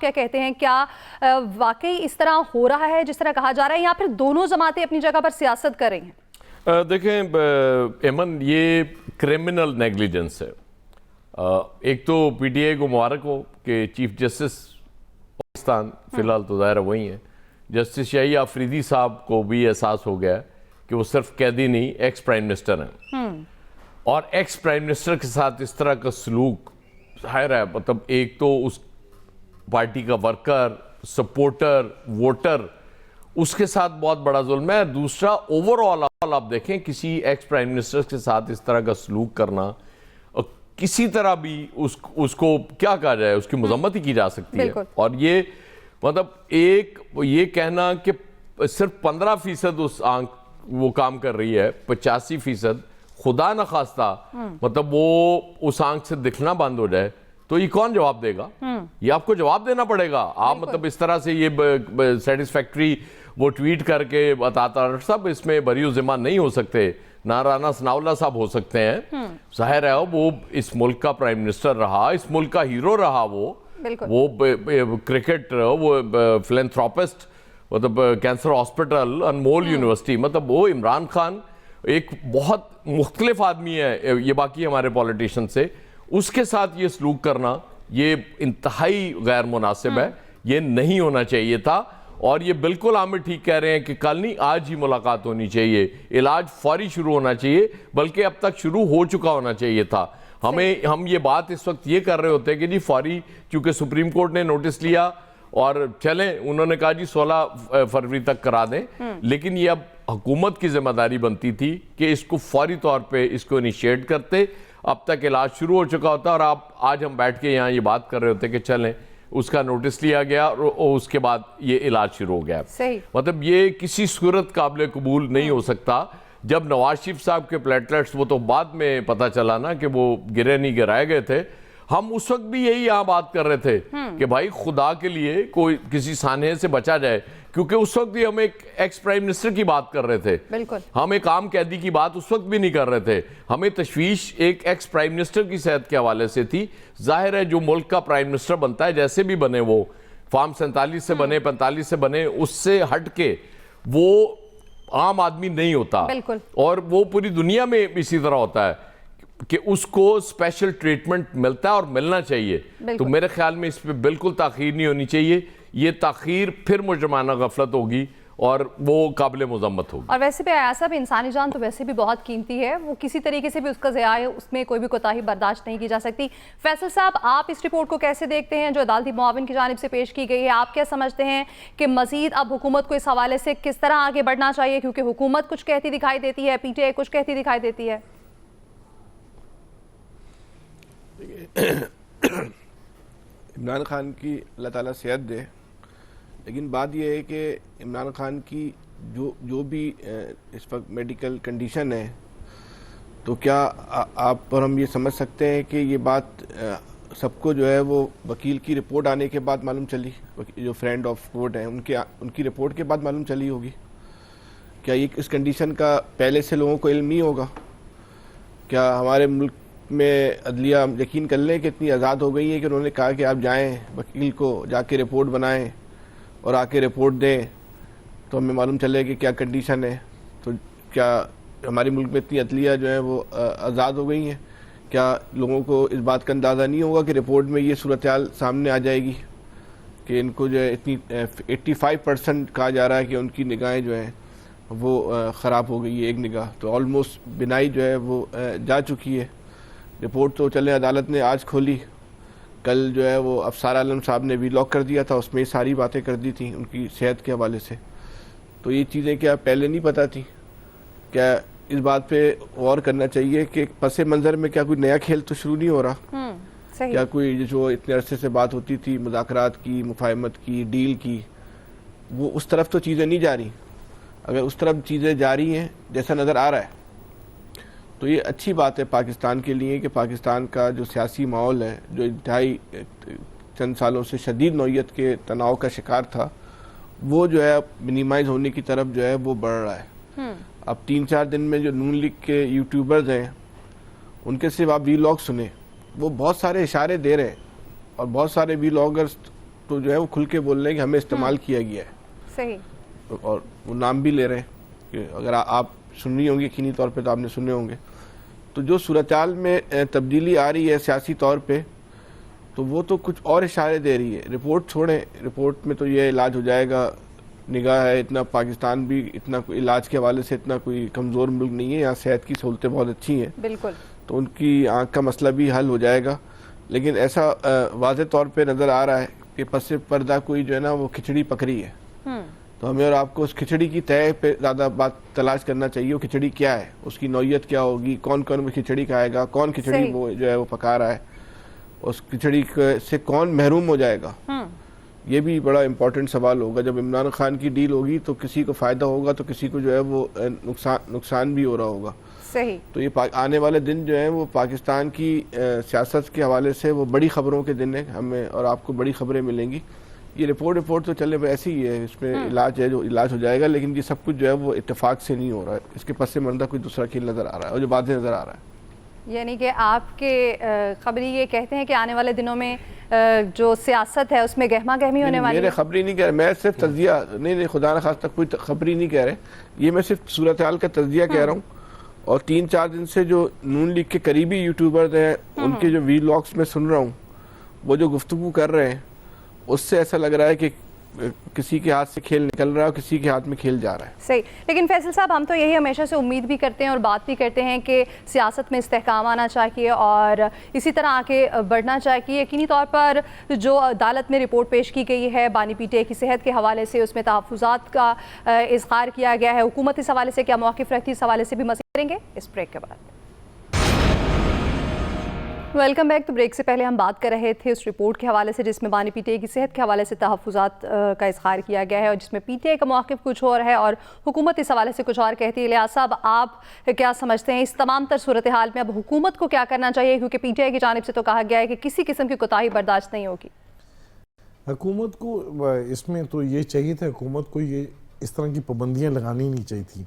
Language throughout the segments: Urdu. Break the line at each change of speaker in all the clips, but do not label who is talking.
کیا کہتے ہیں؟ کیا واقعی اس طرح ہو رہا ہے جس طرح کہا جا رہا ہے، یا پھر دونوں جماعتیں اپنی جگہ پر سیاست کر رہی ہیں؟
دیکھیں ایمن، یہ کرمنل نیگلیجنس ہے. ایک تو پی ٹی آئی کو مبارک ہو کہ چیف جسٹس پاکستان فی الحال تو ظاہر وہی ہیں، جسٹس شاہی آفریدی صاحب کو بھی احساس ہو گیا کہ وہ صرف قیدی نہیں، ایکس پرائم منسٹر ہیں. اور ایکس پرائم منسٹر کے ساتھ اس طرح کا سلوک ظاہر ہے، مطلب ایک تو اس پارٹی کا ورکر، سپورٹر، ووٹر، اس کے ساتھ بہت بڑا ظلم ہے. دوسرا اوور آل آپ دیکھیں کسی ایکس پرائم منسٹر کے ساتھ اس طرح کا سلوک کرنا، کسی طرح بھی اس کو کیا کہا جائے، اس کی مذمت ہی کی جا سکتی ہے. اور یہ مطلب ایک یہ کہنا کہ صرف 15% اس آنکھ وہ کام کر رہی ہے، 85% خدا نخواستہ مطلب وہ اس آنکھ سے دکھنا بند ہو جائے تو یہ کون جواب دے گا؟ یہ آپ کو جواب دینا پڑے گا. آپ مطلب اس طرح سے یہ سیٹسفیکٹری وہ ٹویٹ کر کے بتاتا سب اس میں بری و ذمہ نہیں ہو سکتے. رانا ثناءاللہ صاحب ہو سکتے ہیں، ظاہر ہے وہ اس ملک کا پرائم منسٹر رہا، اس ملک کا ہیرو رہا، وہ کرکٹ، وہ فلینتھراپسٹ، مطلب کینسر ہاسپٹل، انمول یونیورسٹی، مطلب وہ عمران خان ایک بہت مختلف آدمی ہے یہ باقی ہمارے پولیٹیشین سے. اس کے ساتھ یہ سلوک کرنا یہ انتہائی غیر مناسب ہے، یہ نہیں ہونا چاہیے تھا. اور یہ بالکل عامر ٹھیک کہہ رہے ہیں کہ کل نہیں آج ہی ملاقات ہونی چاہیے، علاج فوری شروع ہونا چاہیے، بلکہ اب تک شروع ہو چکا ہونا چاہیے تھا. ہم یہ بات اس وقت یہ کر رہے ہوتے ہیں کہ جی فوری، چونکہ سپریم کورٹ نے نوٹس لیا اور چلیں انہوں نے کہا جی 16 فروری تک کرا دیں، لیکن یہ اب حکومت کی ذمہ داری بنتی تھی کہ اس کو فوری طور پہ اس کو انیشیٹ کرتے، اب تک علاج شروع ہو چکا ہوتا. اور آج ہم بیٹھ کے یہاں یہ بات کر رہے ہوتے کہ چلیں اس کا نوٹس لیا گیا اور اس کے بعد یہ علاج شروع ہو گیا. مطلب یہ کسی صورت قابل قبول نہیں ہو سکتا. جب نواز شریف صاحب کے پلیٹلیٹس وہ تو بعد میں پتہ چلا نا کہ وہ گرے نہیں گرائے گئے تھے، ہم اس وقت بھی یہی یہاں بات کر رہے تھے کہ بھائی خدا کے لیے کوئی کسی سانحے سے بچا جائے، کیونکہ اس وقت بھی ہم ایک ایکس پرائم منسٹر کی بات کر رہے تھے، ہم ایک عام قیدی کی بات اس وقت بھی نہیں کر رہے تھے. ہمیں تشویش ایک ایکس پرائم منسٹر کی صحت کے حوالے سے تھی. ظاہر ہے جو ملک کا پرائم منسٹر بنتا ہے، جیسے بھی بنے، وہ فارم 47 سے بنے، 45 سے بنے، اس سے ہٹ کے وہ عام آدمی نہیں ہوتا. اور وہ پوری دنیا میں اسی طرح ہوتا ہے کہ اس کو اسپیشل ٹریٹمنٹ ملتا ہے اور ملنا چاہیے. تو میرے خیال میں اس پہ بالکل تاخیر نہیں ہونی چاہیے. یہ تاخیر پھر مجرمانہ غفلت ہوگی اور وہ قابل مذمت ہوگی.
اور ویسے بھی ایاز صاحب، انسانی جان تو ویسے بھی بہت قیمتی ہے، وہ کسی طریقے سے بھی اس کا ضیاع ہے، اس میں کوئی بھی کوتاہی برداشت نہیں کی جا سکتی. فیصل صاحب، آپ اس رپورٹ کو کیسے دیکھتے ہیں جو عدالتی معاون کی جانب سے پیش کی گئی ہے؟ آپ کیا سمجھتے ہیں کہ مزید اب حکومت کو اس حوالے سے کس طرح آگے بڑھنا چاہیے؟ کیونکہ حکومت کچھ کہتی دکھائی دیتی ہے، پی ٹی آئی کچھ کہتی دکھائی دیتی ہے.
عمران خان کی اللہ تعالیٰ صحت دے، لیکن بات یہ ہے کہ عمران خان کی جو بھی اس وقت میڈیکل کنڈیشن ہے، تو کیا آپ اور ہم یہ سمجھ سکتے ہیں کہ یہ بات سب کو جو ہے وہ وکیل کی رپورٹ آنے کے بعد معلوم چلی، جو فرینڈ آف کورٹ ہیں ان کی رپورٹ کے بعد معلوم چلی ہوگی؟ کیا یہ اس کنڈیشن کا پہلے سے لوگوں کو علم نہیں ہوگا؟ کیا ہمارے ملک میں عدلیہ یقین کر لیں کہ اتنی آزاد ہو گئی ہے کہ انہوں نے کہا کہ آپ جائیں وکیل کو جا کے رپورٹ بنائیں اور آ کے رپورٹ دیں تو ہمیں معلوم چلے کہ کیا کنڈیشن ہے؟ تو کیا ہمارے ملک میں اتنی عدلیہ جو ہے وہ آزاد ہو گئی ہیں؟ کیا لوگوں کو اس بات کا اندازہ نہیں ہوگا کہ رپورٹ میں یہ صورتحال سامنے آ جائے گی کہ ان کو جو ہے اتنی 85% کہا جا رہا ہے کہ ان کی نگاہیں جو ہیں وہ خراب ہو گئی ہے. ایک نگاہ تو آلموسٹ بینائی جو ہے وہ جا چکی ہے. رپورٹ تو چلے عدالت نے آج کھولی، کل جو ہے وہ افسر عالم صاحب نے بھی لاک کر دیا تھا، اس میں ساری باتیں کر دی تھیں ان کی صحت کے حوالے سے. تو یہ چیزیں کیا پہلے نہیں پتہ تھی؟ کیا اس بات پہ غور کرنا چاہیے کہ پس منظر میں کیا کوئی نیا کھیل تو شروع نہیں ہو رہا؟ کیا کوئی جو اتنے عرصے سے بات ہوتی تھی مذاکرات کی، مفاہمت کی، ڈیل کی، وہ اس طرف تو چیزیں نہیں جا رہی؟ اگر اس طرف چیزیں جاری ہیں جیسا نظر آ رہا ہے تو یہ اچھی بات ہے پاکستان کے لیے کہ پاکستان کا جو سیاسی ماحول ہے، جو انتہائی چند سالوں سے شدید نوعیت کے تناؤ کا شکار تھا، وہ جو ہے منیمائز ہونے کی طرف جو ہے وہ بڑھ رہا ہے. اب 3-4 دن میں جو نون لیگ کے یوٹیوبرز ہیں ان کے صرف آپ وی لاگ سنیں، وہ بہت سارے اشارے دے رہے ہیں اور بہت سارے وی لاگرز تو جو ہے وہ کھل کے بول رہے ہیں کہ ہمیں استعمال کیا گیا ہے،
صحیح،
اور وہ نام بھی لے رہے ہیں کہ اگر آپ سننی ہوں گی یقینی طور پہ تو آپ نے سنے ہوں گے. تو جو صورتحال میں تبدیلی آ رہی ہے سیاسی طور پہ، تو وہ تو کچھ اور اشارے دے رہی ہے. رپورٹ چھوڑیں، رپورٹ میں تو یہ علاج ہو جائے گا، نگاہ ہے، اتنا پاکستان بھی اتنا کوئی علاج کے حوالے سے اتنا کوئی کمزور ملک نہیں ہے، یہاں صحت کی سہولتیں بہت اچھی ہیں،
بالکل،
تو ان کی آنکھ کا مسئلہ بھی حل ہو جائے گا. لیکن ایسا واضح طور پہ نظر آ رہا ہے کہ پس پردہ کوئی جو ہے نا وہ کھچڑی پکڑی ہے. تو ہمیں اور آپ کو اس کھچڑی کی تہہ پہ زیادہ بات تلاش کرنا چاہیے. وہ کھچڑی کیا ہے، اس کی نوعیت کیا ہوگی، کون کون وہ کھچڑی کھائے گا، کون کھچڑی
صحیح.
وہ جو ہے وہ پکا رہا ہے، اس کھچڑی سے کون محروم ہو جائے گا. یہ بھی بڑا امپورٹنٹ سوال ہوگا. جب عمران خان کی ڈیل ہوگی تو کسی کو فائدہ ہوگا تو کسی کو جو ہے وہ نقصان بھی ہو رہا ہوگا.
صحیح.
تو یہ آنے والے دن جو ہیں وہ پاکستان کی سیاست کے حوالے سے وہ بڑی خبروں کے دن ہیں. ہمیں اور آپ کو بڑی خبریں ملیں گی. یہ رپورٹ تو چلے ویسے ہی ہے، اس میں علاج ہے جو علاج ہو جائے گا، لیکن یہ سب کچھ جو ہے وہ اتفاق سے نہیں ہو رہا ہے. اس کے پس منظر کوئی دوسرا کھیل نظر آ رہا ہے اور جو واضح نظر آ رہا ہے.
یعنی کہ آپ کے خبری یہ کہتے ہیں کہ آنے والے دنوں میں جو سیاست ہے اس میں گہما گہمی ہونے والی ہے.
میرے خبری نہیں کہہ رہے، میں صرف تجزیہ نہیں خدا نخواستہ کوئی خبری نہیں کہہ رہے، یہ میں صرف صورتحال کا تجزیہ کہہ رہا ہوں. اور 3-4 دن سے جو نون لیگ کے قریبی یوٹیوبرز ہیں ان کے جو ویلاگس میں سن رہا ہوں، وہ جو گفتگو کر رہے ہیں اس سے ایسا لگ رہا ہے کہ کسی کے ہاتھ سے کھیل نکل رہا ہے اور کسی کے ہاتھ میں کھیل جا رہا ہے.
صحیح. لیکن فیصل صاحب، ہم تو یہی ہمیشہ سے امید بھی کرتے ہیں اور بات بھی کرتے ہیں کہ سیاست میں استحکام آنا چاہیے اور اسی طرح آگے بڑھنا چاہیے. یقینی طور پر جو عدالت میں رپورٹ پیش کی گئی ہے بانی پی ٹی اے کی صحت کے حوالے سے، اس میں تحفظات کا اظہار کیا گیا ہے. حکومت اس حوالے سے کیا موقف رکھتی ہے، اس حوالے سے بھی مزید کریں گے اس بریک کے بعد. Welcome back. تو بریک سے پہلے ہم بات کر رہے تھے اس رپورٹ کے حوالے سے جس میں بانی پی ٹی اے کی صحت کے حوالے سے تحفظات کا اظہار کیا گیا ہے اور جس میں پی ٹی اے کا موقف کچھ اور ہے اور حکومت اس حوالے سے کچھ اور کہتی ہے. الیاس صاحب، آپ کیا سمجھتے ہیں اس تمام تر صورتحال میں اب حکومت کو کیا کرنا چاہیے؟ کیونکہ پی ٹی آئی کی جانب سے تو کہا گیا ہے کہ کسی قسم کی کوتاہی برداشت نہیں ہوگی.
حکومت کو اس میں تو یہ چاہیے تھا، حکومت کو یہ اس طرح کی پابندیاں لگانی نہیں چاہیے تھی،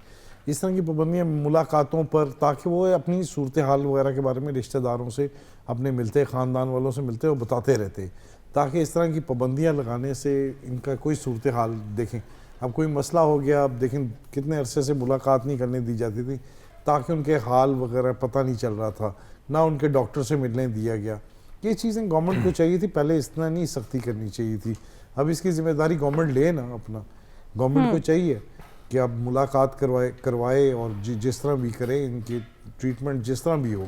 اس طرح کی پابندیاں ملاقاتوں پر، تاکہ وہ اپنی صورتحال وغیرہ کے بارے میں رشتہ داروں سے اپنے ملتے، خاندان والوں سے ملتے اور بتاتے رہتے. تاکہ اس طرح کی پابندیاں لگانے سے ان کا کوئی صورتحال دیکھیں. اب کوئی مسئلہ ہو گیا، اب دیکھیں کتنے عرصے سے ملاقات نہیں کرنے دی جاتی تھی تاکہ ان کے حال وغیرہ پتہ نہیں چل رہا تھا، نہ ان کے ڈاکٹر سے ملنے دیا گیا. یہ چیزیں گورنمنٹ کو چاہیے تھی، پہلے اس طرح نہیں سختی کرنی چاہیے تھی. اب اس کی ذمہ داری گورنمنٹ لے نا اپنا. گورنمنٹ کو چاہیے کہ اب ملاقات کروائے اور جس طرح بھی کرے، ان کی ٹریٹمنٹ جس طرح بھی ہو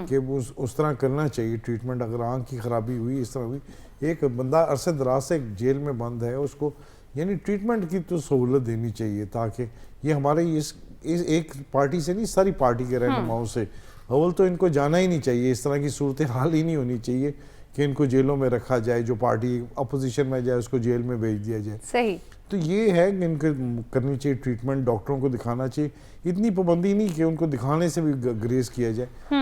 کہ اس طرح کرنا چاہیے. ٹریٹمنٹ اگر آنکھ کی خرابی ہوئی، اس طرح ہوئی، ایک بندہ عرصے دراز سے جیل میں بند ہے، اس کو یعنی ٹریٹمنٹ کی تو سہولت دینی چاہیے. تاکہ یہ ہمارے اس ایک پارٹی سے نہیں، ساری پارٹی کے رہنماؤں سے اول تو ان کو جانا ہی نہیں چاہیے. اس طرح کی صورتحال ہی نہیں ہونی چاہیے کہ ان کو جیلوں میں رکھا جائے، جو پارٹی اپوزیشن میں جائے اس کو جیل میں بھیج دیا جائے.
صحیح.
تو یہ ہے کہ ان کو کرنی چاہیے ٹریٹمنٹ، ڈاکٹروں کو دکھانا چاہیے. اتنی پابندی نہیں کہ ان کو دکھانے سے بھی گریز کیا جائے.